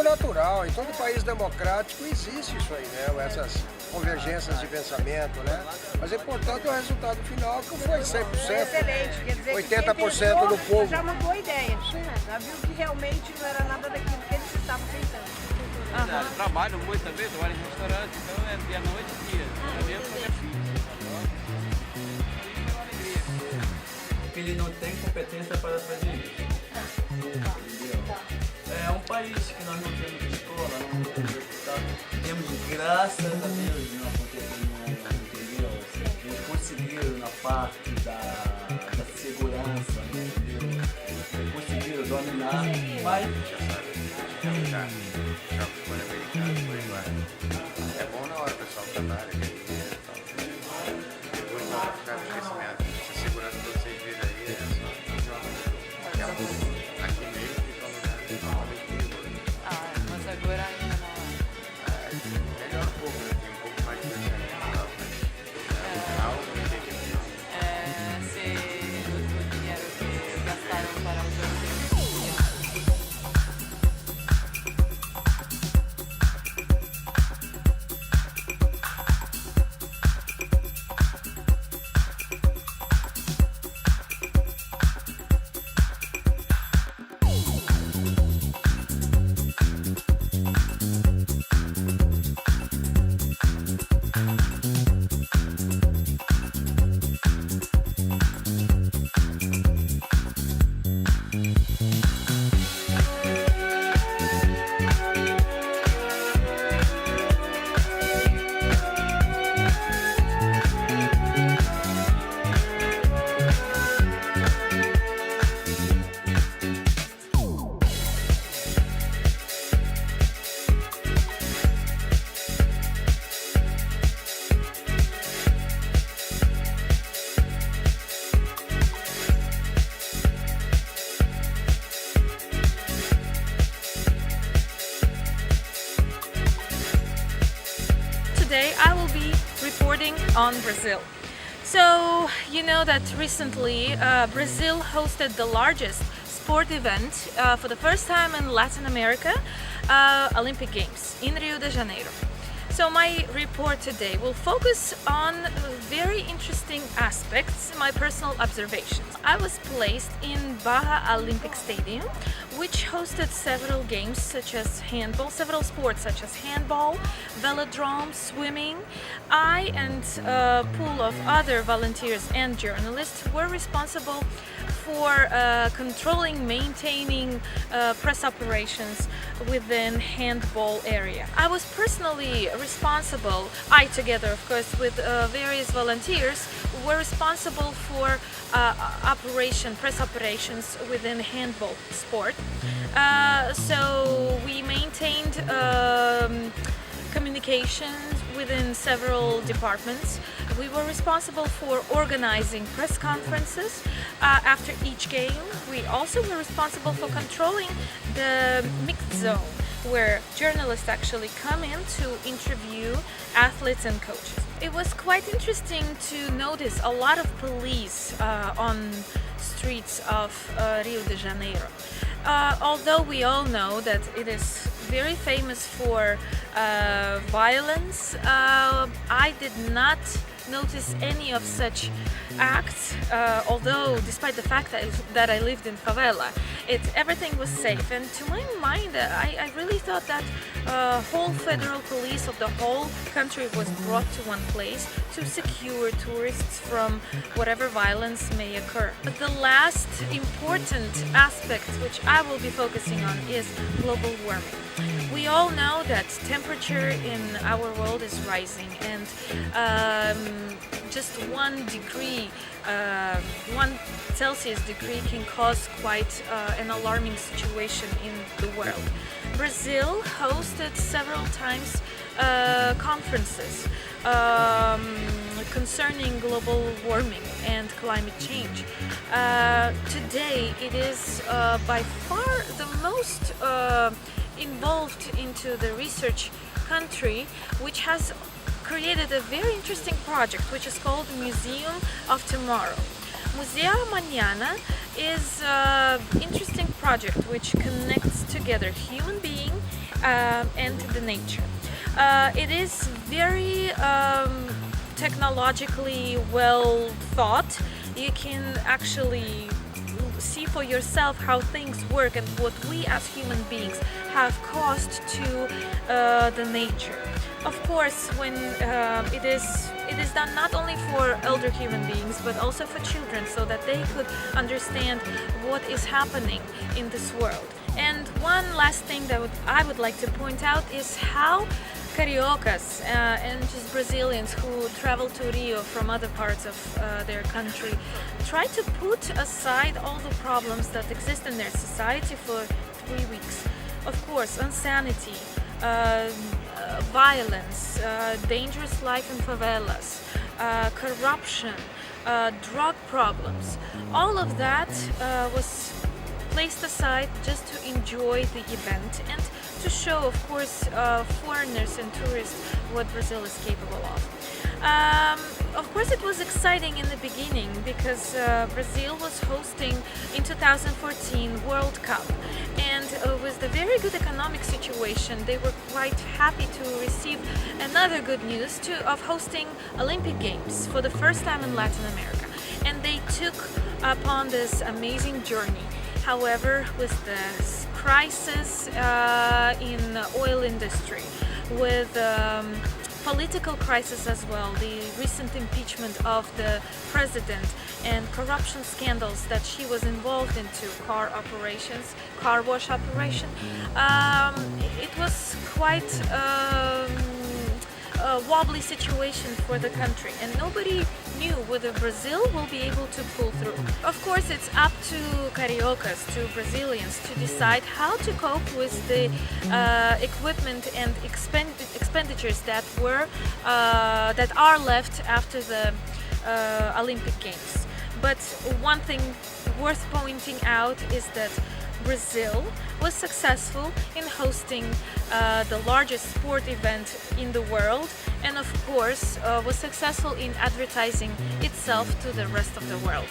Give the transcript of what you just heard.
muito natural. Em todo país democrático existe isso aí, né? Essas convergências de pensamento, né? Mas é importante o resultado final, que foi 100%. Excelente, quer dizer 80% do povo. já mudou a ideia. Já viu que realmente não era nada daquilo que eles estavam pensando. Trabalho muito também, trabalho em restaurante, então é dia, noite e dia. É mesmo com minha filha. É uma alegria. Porque ele não tem competência para fazer isso. É um país que nós não temos escola, não temos hospital. Temos, graças a Deus, não aconteceu, entendeu? Eles conseguiram na parte da segurança, entendeu? Conseguiram dominar, mas... É bom na hora o pessoal trabalha, depois não vai ficar no esquecimento. Essa segurança que vocês viram aí é só aqui mesmo que estão normalmente perigoso. Mas agora ainda não. Melhor um pouco, né? Tem um pouco mais de pensamento, mas algo que tem que ver. Se o dinheiro que gastaram para os Jogos Today I will be reporting on Brazil. So you know that recently Brazil hosted the largest sport event for the first time in Latin America, Olympic Games in Rio de Janeiro. So my report today will focus on very interesting aspects, my personal observations. I was placed in Barra Olympic Stadium, which hosted several games such as handball, several sports such as handball, velodrome, swimming. I and a pool of other volunteers and journalists were responsible for controlling, maintaining press operations within handball area. I was personally responsible, I together of course with various volunteers, were responsible for press operations within handball sport. So we maintained communications within several departments. We were responsible for organizing press conferences after each game. We also were responsible for controlling the mixed zone, where journalists actually come in to interview athletes and coaches. It was quite interesting to notice a lot of police on streets of Rio de Janeiro. Although we all know that it is very famous for violence, I did not notice any of such acts, although despite the fact that I lived in favela, everything was safe. And to my mind, I really thought that whole federal police of the whole country was brought to one place to secure tourists from whatever violence may occur. But the last important aspect which I will be focusing on is global warming. We all know that temperature in our world is rising, and just 1 degree, 1 Celsius degree can cause quite an alarming situation in the world. Brazil hosted several times conferences concerning global warming and climate change. Today it is by far the most involved into the research country, which has created a very interesting project which is called Museum of Tomorrow. Museu Amanhã is an interesting project which connects together human being and the nature. It is very technologically well thought. You can actually see for yourself how things work and what we as human beings have caused to the nature. Of course, when it is done not only for elder human beings but also for children, so that they could understand what is happening in this world. And one last thing that I would like to point out is how Cariocas and just Brazilians who travel to Rio from other parts of their country try to put aside all the problems that exist in their society for 3 weeks. Of course, insanity, violence, dangerous life in favelas, corruption, drug problems. All of that was placed aside just to enjoy the event and to show, of course, foreigners and tourists what Brazil is capable of. Of course, it was exciting in the beginning because Brazil was hosting in 2014 World Cup, and with the very good economic situation, they were quite happy to receive another good news of hosting Olympic Games for the first time in Latin America, and they took upon this amazing journey. However, with the crisis in the oil industry, with political crisis as well, the recent impeachment of the president and corruption scandals that she was involved into, car wash operation, it was quite a wobbly situation for the country, and nobody knew whether Brazil will be able to pull through. Of course, it's up to Cariocas, to Brazilians, to decide how to cope with the equipment and expenditures that are left after the Olympic Games. But one thing worth pointing out is that Brazil was successful in hosting the largest sport event in the world, and of course was successful in advertising itself to the rest of the world.